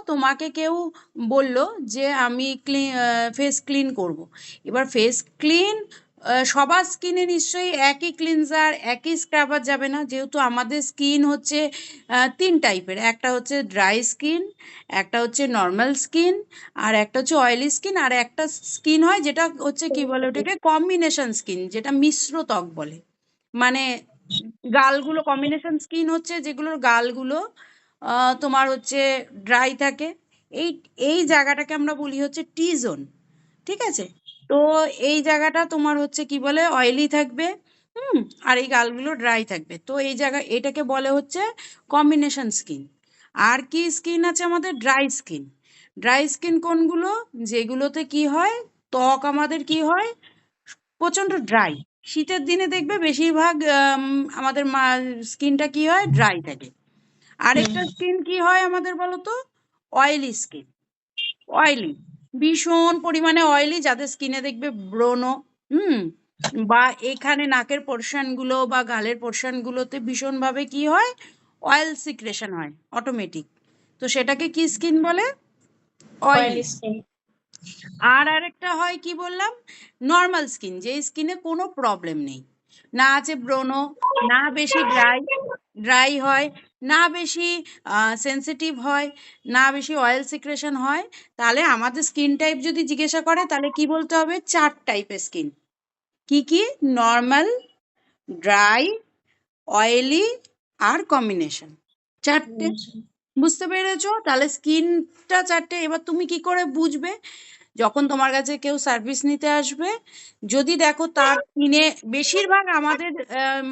তোমাকে কেউ বলল যে আমি ফেস ক্লিন করব। এবার ফেস ক্লিন সবার স্কিনে নিশ্চয়ই একই ক্লিনজার একই স্ক্রাবার যাবে না, যেহেতু আমাদের স্কিন হচ্ছে 3 টাইপের। একটা হচ্ছে ড্রাই স্কিন, একটা হচ্ছে নর্মাল স্কিন, আর একটা হচ্ছে অয়েলি স্কিন, আর একটা স্কিন হয় যেটা হচ্ছে কি বলে ওটাকে কম্বিনেশন স্কিন, যেটা মিশ্র ত্বক বলে। মানে গালগুলো কম্বিনেশন স্কিন হচ্ছে যেগুলোর গালগুলো তোমার হচ্ছে ড্রাই থাকে। এই এই জায়গাটাকে আমরা বলি হচ্ছে টি জোন, ঠিক আছে? তো এই জায়গাটা তোমার হচ্ছে কি বলে অয়েলি থাকবে, হুম, আর এই গালগুলো ড্রাই থাকবে। তো এই জায়গা এটাকে বলে হচ্ছে কম্বিনেশন স্কিন। আর কি স্কিন আছে আমাদের? Dry skin. ড্রাই স্কিন কোনগুলো? যেগুলোতে কি হয়, ত্বক আমাদের কি হয়, প্রচন্ড ড্রাই। শীতের দিনে দেখবে বেশিরভাগ আমাদের স্কিনটা কি হয়, ড্রাই থাকে। আরেকটা স্কিন কি হয় আমাদের বলতো? Oily skin. অয়েলি, ভীষণ পরিমাণে অয়েলি, যাদের স্কিনে দেখবে ব্রণ, হুম, বা এখানে নাকের পোর্শন গুলো বা গালের পোর্শন গুলোতে ভীষণভাবে কি হয়, অয়েল সিক্রেশন হয় অটোমেটিক। তো সেটাকে কি স্কিন বলে? অয়েলি। Oily skin. আর আরেকটা হয় কি বললাম, নর্মাল স্কিন, যে স্কিনে কোনো প্রবলেম নেই, না আছে ব্রণ, না বেশি ড্রাই হয়, না বেশি সেনসিটিভ হয়, না বেশি অয়েল সিক্রেশন হয়। তাহলে আমাদের স্কিন টাইপ যদি জিজ্ঞাসা করে তাহলে কি বলতে হবে? 4 টাইপের স্কিন। কি কি? নর্মাল, ড্রাই, অয়েলি, আর কম্বিনেশন। 4টে। বুঝতে পেরেছো? তাহলে স্কিনটা 4টে। এবার তুমি কি করে বুঝবে? যখন তোমার কাছে কেউ সার্ভিস নিতে আসবে, যদি দেখো তার স্কিনে বেশিরভাগ আমাদের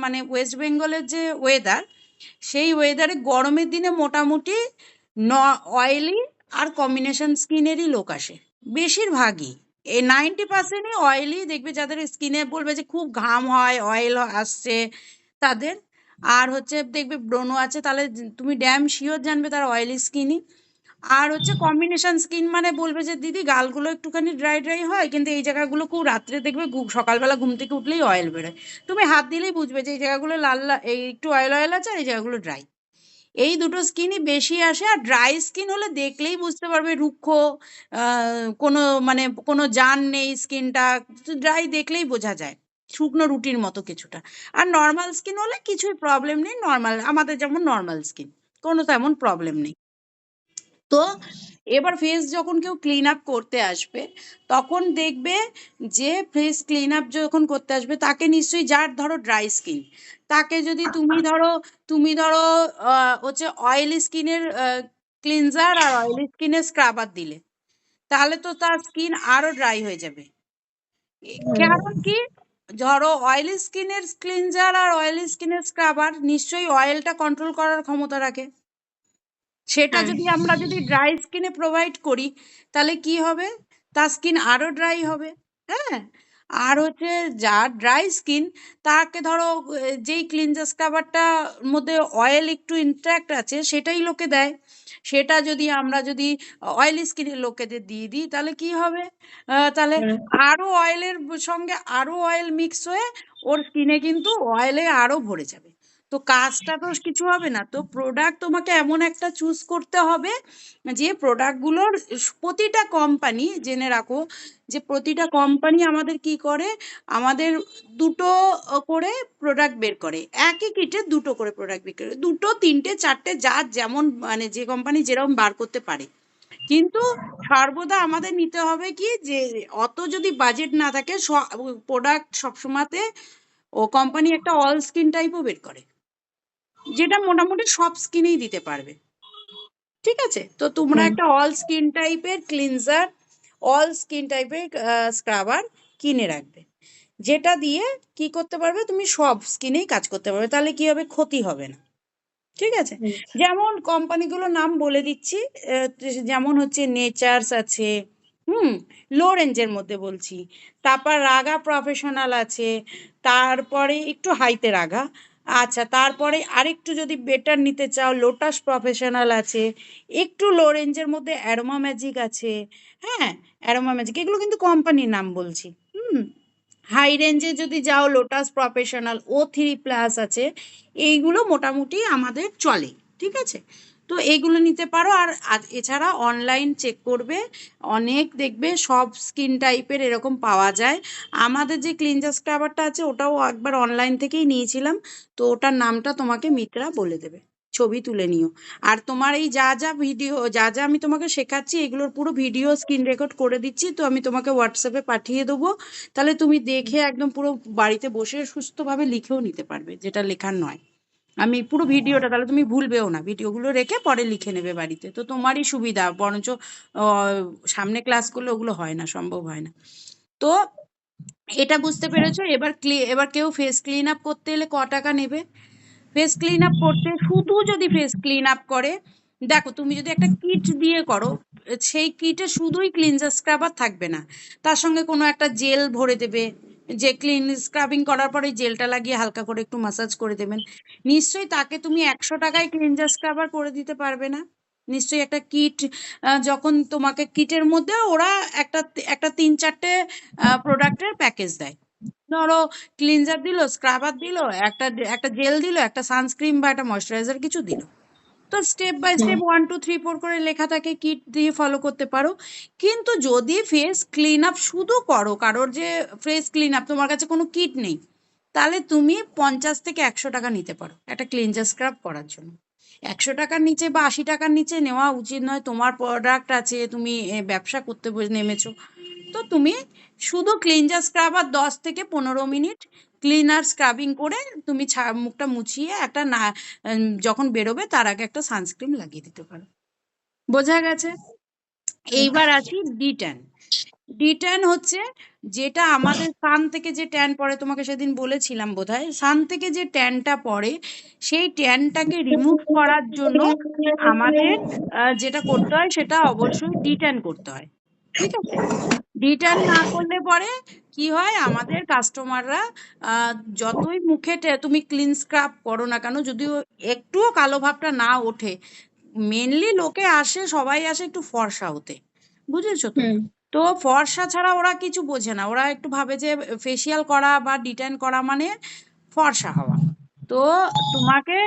মানে ওয়েস্ট বেঙ্গলের যে ওয়েদার, সেই ওয়েদারে গরমের দিনে মোটামুটি অয়েলি আর কম্বিনেশন স্কিনেরই লোক আসে বেশিরভাগই। এই 90%ই অয়েলি দেখবে, যাদের স্কিনে বলবে যে খুব ঘাম হয়, অয়েল আসছে তাদের। আর হচ্ছে দেখবে ব্রণ আছে, তাহলে তুমি ড্যাম শিওর জানবে তার অয়েলি স্কিনই। আর হচ্ছে কম্বিনেশন স্কিন মানে বলবে যে দিদি গালগুলো একটুখানি ড্রাই ড্রাই হয়, কিন্তু এই জায়গাগুলো খুব রাত্রে দেখবে সকালবেলা ঘুম থেকে উঠলেই অয়েল বেরোয়। তুমি হাত দিলেই বুঝবে যে এই জায়গাগুলো লাল এই একটু অয়েল অয়েল আছে, আর এই জায়গাগুলো ড্রাই। এই দুটো স্কিনই বেশি আসে। আর ড্রাই স্কিন হলে দেখলেই বুঝতে পারবে রুক্ষ, কোনো মানে কোনো জান নেই স্কিনটা, ড্রাই দেখলেই বোঝা যায়, শুকনো রুটির মতো কিছুটা। আর নর্মাল স্কিন হলে কিছুই প্রবলেম নেই, নর্মাল আমাদের যেমন নর্মাল স্কিন, কোনো তেমন প্রবলেম নেই। তো এবার ফেস যখন কেউ ক্লিন আপ করতে আসবে, তখন দেখবে যে ফেস ক্লিন আপ যখন করতে আসবে তাকে নিশ্চয়ই, যার ধরো ড্রাই স্কিন, তাকে যদি তুমি ধরো হচ্ছে অয়েলি স্কিনের ক্লিনজার আর অয়েলি স্কিনের স্ক্রাবার দিলে, তাহলে তো তার স্কিন আরো ড্রাই হয়ে যাবে। কারণ কি, ধরো অয়েলি স্কিনের ক্লিনজার আর অয়েলি স্কিনের স্ক্রাবার নিশ্চয়ই অয়েলটা কন্ট্রোল করার ক্ষমতা রাখে। সেটা আমরা যদি ড্রাই স্কিনে প্রোভাইড করি, তাহলে কি হবে, তার স্কিন আরো ড্রাই হবে। হ্যাঁ। আর হচ্ছে যার ড্রাই স্কিন, তাকে ধরো যেই ক্লিনজার স্ক্রাবারটা মধ্যে অয়েল একটু ইন্ট্রাক্ট আছে সেটাই লোকে দেয়, সেটা যদি অয়েলি স্কিনের লোকেদের দিয়ে দিই, তাহলে কি হবে, তাহলে আরো অয়েলের সঙ্গে আরো অয়েল মিক্স হয়ে ওর স্কিনে কিন্তু অয়েলে আরো ভরে যাবে। তো কাজটা তো কিছু হবে না। তো প্রোডাক্ট তোমাকে এমন একটা চুজ করতে হবে, যে প্রোডাক্টগুলোর প্রতিটা কোম্পানি, জেনে রাখো যে প্রতিটা কোম্পানি আমাদের কি করে, আমাদের দুটো করে প্রোডাক্ট বের করে, একই কিটে দুটো করে প্রোডাক্ট বের করে, দুটো তিনটে চারটে, যার যেমন মানে যে কোম্পানি যেরকম বার করতে পারে। কিন্তু সর্বদা আমাদের নিতে হবে কি, যে অত যদি বাজেট না থাকে, প্রোডাক্ট সবসময়তে ও কোম্পানি একটা অল স্কিন টাইপও বের করে, যেটা মোটামুটি সব স্কিনেই দিতে পারবে। ঠিক আছে? তো তোমরা একটা অল স্কিন টাইপের ক্লিনজার, অল স্কিন টাইপের স্ক্রাবার কিনে রাখবে, যেটা দিয়ে কি করতে পারবে, তুমি সব স্কিনেই কাজ করতে পারবে, তাহলে কি হবে, ক্ষতি হবে না। ঠিক আছে? যেমন কোম্পানিগুলোর নাম বলে দিচ্ছি, যেমন হচ্ছে নেচার্স আছে, হুম, লো রেঞ্জের মধ্যে বলছি। তারপর রাগা প্রফেশনাল আছে, তারপরে একটু হাইতে রাগা। আচ্ছা, তারপরে আরেকটু যদি বেটার নিতে চাও, লোটাস প্রফেশনাল আছে। একটু লো রেঞ্জের মধ্যে অ্যারোমা ম্যাজিক আছে। হ্যাঁ, অ্যারোমা ম্যাজিক, এগুলো কিন্তু কোম্পানির নাম বলছি। হুম। হাই রেঞ্জে যদি যাও, লোটাস প্রফেশনাল, O3+ আছে। এইগুলো মোটামুটি আমাদের চলে। ঠিক আছে? তো তো এগুলো নিতে পারো। আর এছাড়া অনলাইন চেক করবে, অনেক দেখবে সব স্কিন টাইপের এরকম পাওয়া যায়। আমাদের যে ক্লিনজার স্ক্রাবারটা আছে ওটাও একবার অনলাইন থেকেই নিয়েছিলাম, তো ওটার নামটা তোমাকে মিত্রা বলে দেবে, ছবি তুলে নিও। আর তোমার এই যা যা ভিডিও, যা যা আমি তোমাকে শেখাচ্ছি এগুলোর পুরো ভিডিও স্ক্রিন রেকর্ড করে দিচ্ছি, তো আমি তোমাকে হোয়াটসঅ্যাপে পাঠিয়ে দেবো। তাহলে তুমি দেখে একদম পুরো বাড়িতে বসে সুস্থভাবে লিখেও নিতে পারবে, যেটা লেখার নয়। আমি পুরো ভিডিওটা, তাহলে তুমি ভুলবেও না, ভিডিওগুলো রেখে পরে লিখে নেবে বাড়িতে, তো তোমারই সুবিধা। বরঞ্চ সামনে ক্লাস করলে ওগুলো হয় না, সম্ভব হয় না। তো এটা বুঝতে পেরেছো? এবার কেউ ফেস ক্লিন আপ করতে এলে ক টাকা নেবে? ফেস ক্লিন আপ করতে, শুধু যদি ফেস ক্লিন আপ করে, দেখো তুমি যদি একটা কিট দিয়ে করো, সেই কিটে শুধুই ক্লিনজার স্ক্রাবার থাকবে না, তার সঙ্গে কোনো একটা জেল ভরে দেবে, যে ক্লিন স্ক্রাবিং করার পরে জেলটা লাগিয়ে হালকা করে একটু মাসাজ করে দেবেন। নিশ্চয়ই তাকে তুমি 100 টাকায় ক্লিনজার স্ক্রাবার করে দিতে পারবে না। নিশ্চয়ই একটা কিট, যখন তোমাকে কিটের মধ্যে ওরা একটা একটা 3-4টে প্রোডাক্টের প্যাকেজ দেয়। ধরো ক্লিনজার দিল, স্ক্রাবার দিল, একটা একটা জেল দিল, একটা সানস্ক্রিন বা একটা ময়শ্চারাইজার কিছু দিল। তো স্টেপ বাই স্টেপ 1 2 3 4 করে লেখা থাকে, কিট দিয়ে ফলো করতে পারো। কিন্তু যদি ফেস ক্লিন আপ শুধু করো, কারোর যে ফেস ক্লিন আপ, তোমার কাছে কোনো কিট নেই, তাহলে তুমি 50 থেকে 100 টাকা নিতে পারো একটা ক্লিনজার স্ক্রাব করার জন্য। 100 টাকার নিচে বা 80 টাকার নিচে নেওয়া উচিত নয়। তোমার প্রোডাক্ট আছে, তুমি ব্যবসা করতে নেমেছো, তো তুমি শুধু ক্লিনজার স্ক্রাবার 10 থেকে 15 মিনিট ক্লিনার স্ক্রাবিং করে তুমি মুখটা মুছিয়ে একটা না, যখন বেরোবে তার আগে একটা সানস্ক্রিন লাগিয়ে দিতে পারো। বোঝা গেছে? এইবার আছি ডি10। ডি10 হচ্ছে যেটা আমাদের সান থেকে যে ট্যান পড়ে, তোমাকে সেদিন বলেছিলাম বোধহয়, সান থেকে যে ট্যানটা পড়ে সেই ট্যানটাকে রিমুভ করার জন্য আমাদের যেটা করতে হয় সেটা অবশ্যই ডি10 করতে হয়। ঠিক আছে? ডি10 না করলে পরে কি হয়, আমাদের কাস্টমাররা যতই মুখে তুমি ক্লিন স্ক্রাব করো না কেন, যদিও একটুও কালো ভাবটা না ওঠে, মেনলি লোকে আসে, সবাই আসে একটু ফর্সা হতে, বুঝেছো তো? তো ফর্সা ছাড়া ওরা কিছু বোঝে না, ওরা একটু ভাবে যে ফেসিয়াল করা বা ডিটেন করা মানে ফর্সা হওয়া। তো তোমাকে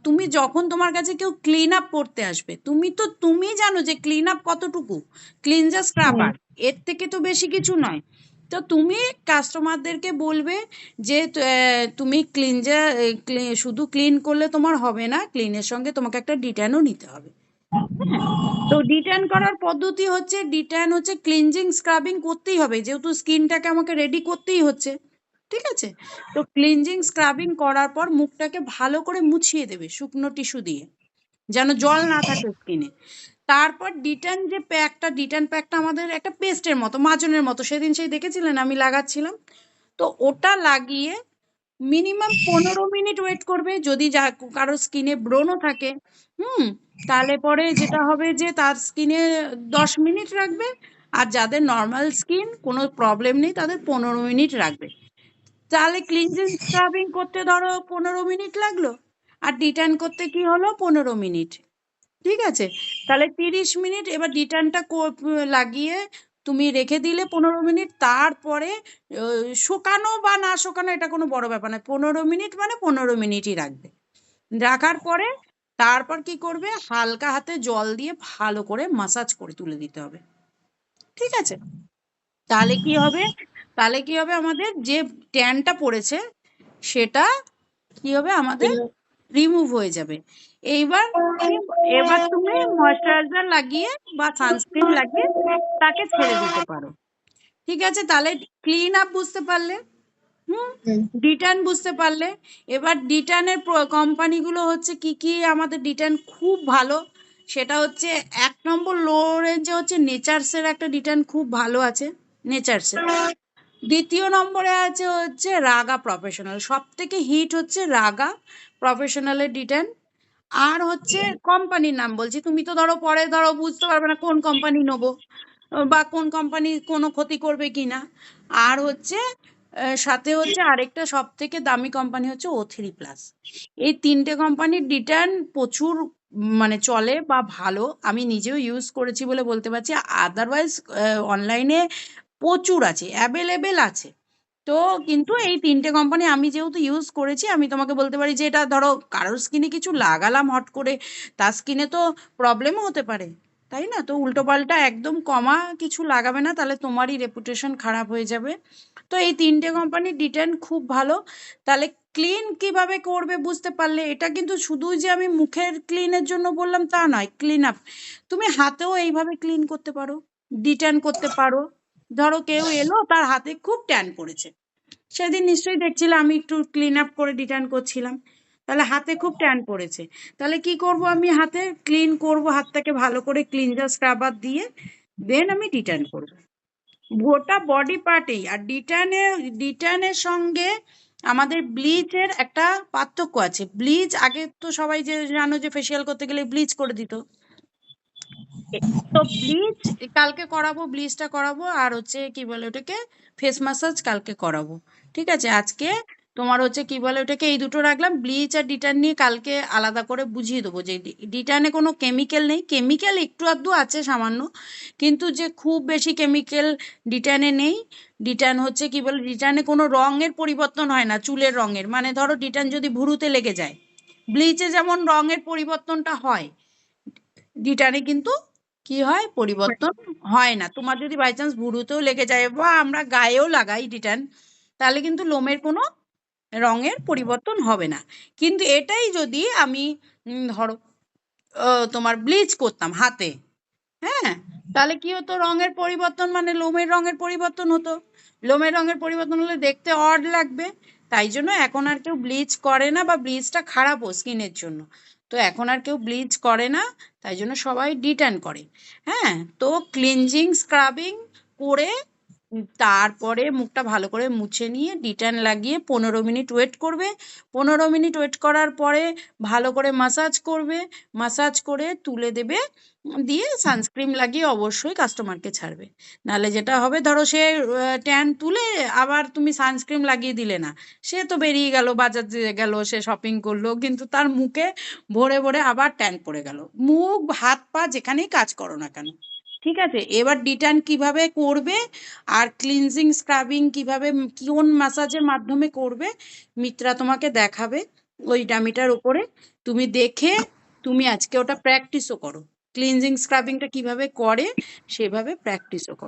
তুমি যখন তোমার কাছে কেউ ক্লিন আপ করতে আসবে, তুমি জানো যে ক্লিন আপ কতটুকু, ক্লিনজার স্ক্রাবার এর থেকে তো বেশি কিছু নয়। তো তুমি কাস্টমারদেরকে বলবে যে তুমি ক্লিনজার, শুধু ক্লিন করলে তোমার হবে না, ক্লিনের সঙ্গে তোমাকে একটা ডিট্যানও নিতে হবে। তো ডিট্যান করার পদ্ধতি হচ্ছে, ডিট্যান হচ্ছে ক্লিনজিং স্ক্রাবিং করতেই হবে, যেহেতু স্কিনটাকে আমাকে রেডি করতেই হচ্ছে। ঠিক আছে? তো ক্লিনজিং স্ক্রাবিং করার পর মুখটাকে ভালো করে মুছিয়ে দেবে শুকনো টিস্যু দিয়ে, যেন জল না থাকে স্কিনে। তারপর ডিট্যান যে প্যাকটা, ডিট্যান প্যাকটা আমাদের একটা পেস্টের মতো, মাজনের মতো, সেদিন সেই দেখেছিলেন আমি লাগাচ্ছিলাম, তো ওটা লাগিয়ে মিনিমাম 15 মিনিট ওয়েট করবে। যদি কারো স্কিনে ব্রণও থাকে, তাহলে পরে যেটা হবে যে তার স্কিনে 10 মিনিট রাখবে, আর যাদের নর্মাল স্কিন, কোনো প্রবলেম নেই, তাদের 15 মিনিট রাখবে। তাহলে ক্লিনজিং স্ক্রাবিং করতে ধরো 15 মিনিট লাগলো, আর ডিট্যান করতে কি হলো 15 মিনিট। ঠিক আছে? তাহলে 30 মিনিট। এবার ডিট্যানটা লাগিয়ে তুমি রেখে দিলে 15 মিনিট, তারপরে শুকানো বা না শুকানো এটা কোনো বড় ব্যাপার নয়, 15 মিনিট মানে 15 মিনিটই রাখবে। রাখার পরে তারপর কি করবে, হালকা হাতে জল দিয়ে ভালো করে মাসাজ করে তুলে দিতে হবে। ঠিক আছে? তাহলে কি হবে, আমাদের যে ট্যানটা পড়েছে সেটা কি হবে, আমাদের রিমুভ হয়ে যাবে। এইবার এবার তুমি ময়শ্চারাইজার লাগিয়ে বা সানস্ক্রিন লাগিয়ে তাকে ছেড়ে দিতে পারো। ঠিক আছে? তাহলে ক্লিন আপ বুঝতে পারলে, ডিটান বুঝতে পারলে। এবার ডিটানের কোম্পানিগুলো হচ্ছে কি কি, আমাদের ডিটান খুব ভালো, সেটা হচ্ছে 1 নম্বর লো রেঞ্জে হচ্ছে নেচার্সের একটা ডিটান খুব ভালো আছে, নেচার্সের। দ্বিতীয় নম্বরে আছে হচ্ছে রাগা প্রফেশনাল, সব থেকে হিট হচ্ছে রাগা প্রফেশনালের ডিটান। আর হচ্ছে কোম্পানির নাম বলছি, তুমি তো ধরো পরে ধরো বুঝতে পারবে না কোন কোম্পানি নেবো বা কোন কোম্পানি কোনো ক্ষতি করবে কিনা। আর হচ্ছে সাথে হচ্ছে আরেকটা সব থেকে দামি কোম্পানি হচ্ছে O3+। এই 3টে কোম্পানির ডিটার্ন প্রচুর মানে চলে বা ভালো, আমি নিজেও ইউজ করেছি বলে বলতে পারছি। আদারওয়াইজ অনলাইনে প্রচুর আছে, অ্যাভেলেবেল আছে। তো কিন্তু এই ৩ টে কোম্পানি আমি যেহেতু ইউজ করেছি, আমি তোমাকে বলতে পারি যে এটা ধরো কারোর স্কিনে কিছু লাগালাম হট করে, তার স্কিনে তো প্রবলেমও হতে পারে, তাই না? তো উল্টোপাল্টা একদম কমা কিছু লাগাবে না, তাহলে তোমারই রেপুটেশন খারাপ হয়ে যাবে। তো এই ৩ টে কোম্পানি ডিটেন খুব ভালো। তাহলে ক্লিন কিভাবে করবে বুঝতে পারলে। এটা কিন্তু শুধুই যে আমি মুখের ক্লিনের জন্য বললাম তা নয়, ক্লিন আপ তুমি হাতেও এইভাবে ক্লিন করতে পারো, ডিটেন করতে পারো। ধরো কেউ এলো, তার হাতে খুব ট্যান পড়েছে, সেদিন নিশ্চয়ই দেখছিলে আমি একটু ক্লিন আপ করে ডিটার্ন করছিলাম, তাহলে হাতে খুব ট্যান পড়েছে, তাহলে কি করব, আমি হাতে ক্লিন করব, হাতটাকে ভালো করে ক্লিনজার স্ক্রাবার দিয়ে দেন আমি ডিটার্ন করব গোটা বডি পার্টেই। আর ডিটার্নের সঙ্গে আমাদের ব্লিচের একটা পার্থক্য আছে। ব্লিচ আগে তো সবাই যে জানো যে ফেসিয়াল করতে গেলে ব্লিচ করে দিত, তো ব্লিচ কালকে করাবো, ব্লিচটা করাবো, আর হচ্ছে কি বলে ওটাকে ফেস ম্যাসাজ কালকে করাবো। ঠিক আছে, আজকে তোমার হচ্ছে কি বলে ওটাকে এই দুটো রাখলাম, ব্লিচ আর ডিটান নিয়ে কালকে আলাদা করে বুঝিয়ে দেবো যে ডিটানে কোনো কেমিক্যাল নেই, কেমিক্যাল একটু আধটু আছে সামান্য, কিন্তু যে খুব বেশি কেমিক্যাল ডিটানে নেই। ডিটান হচ্ছে কি বলে, ডিটানে কোনো রঙের পরিবর্তন হয় না, চুলের রঙের, মানে ধরো ডিটান যদি ভুরুতে লেগে যায়, ব্লিচে যেমন রঙের পরিবর্তনটা হয়, ডিটানে কিন্তু কি হয়, পরিবর্তন হয় না। তোমার যদি বাই চান্স ভুরুতেও লেগে যায় বা আমরা গায়েও লাগাই ডিটান, তাহলে কিন্তু লোমের কোনো রঙের পরিবর্তন হবে না। কিন্তু এটাই যদি আমি ধরো তোমার ব্লিচ করতাম হাতে, হ্যাঁ, তাহলে কি হতো, রঙের পরিবর্তন মানে লোমের রঙের পরিবর্তন হতো, লোমের রঙের পরিবর্তন হলে দেখতে অড লাগবে। তাই জন্য এখন আর কেউ ব্লিচ করে না, বা ব্লিচটা খারাপও স্কিনের জন্য, তো এখন আর কেউ ব্লিচ করে না, তাই জন্য সবাই ডিট্যান করে। হ্যাঁ, তো ক্লিনজিং স্ক্রাবিং করে তারপরে মুখটা ভালো করে মুছে নিয়ে ডিট্যান লাগিয়ে 15 মিনিট ওয়েট করবে। 15 মিনিট ওয়েট করার পরে ভালো করে মাসাজ করবে, মাসাজ করে তুলে দেবে, দিয়ে সানস্ক্রিন লাগিয়ে অবশ্যই কাস্টমারকে ছাড়বে। নাহলে যেটা হবে, ধরো সে ট্যান তুলে আবার তুমি সানস্ক্রিন লাগিয়ে দিলে না, সে তো বেরিয়ে গেল, বাজারে গেল, সে শপিং করলো, কিন্তু তার মুখে ভরে ভরে আবার ট্যান পড়ে গেল। মুখ হাত পা যেখানেই কাজ করো না কেন। ঠিক আছে, এবার ডিটান কিভাবে করবে আর ক্লিনজিং স্ক্রাবিং কিভাবে কোন ম্যাসাজের মাধ্যমে করবে, মিত্রা তোমাকে দেখাবে ওই ডামিটার উপরে, তুমি দেখে তুমি আজকে ওটা প্র্যাকটিসও করো, ক্লিনজিং স্ক্রাবিংটা কিভাবে করে সেভাবে প্র্যাকটিসও করো।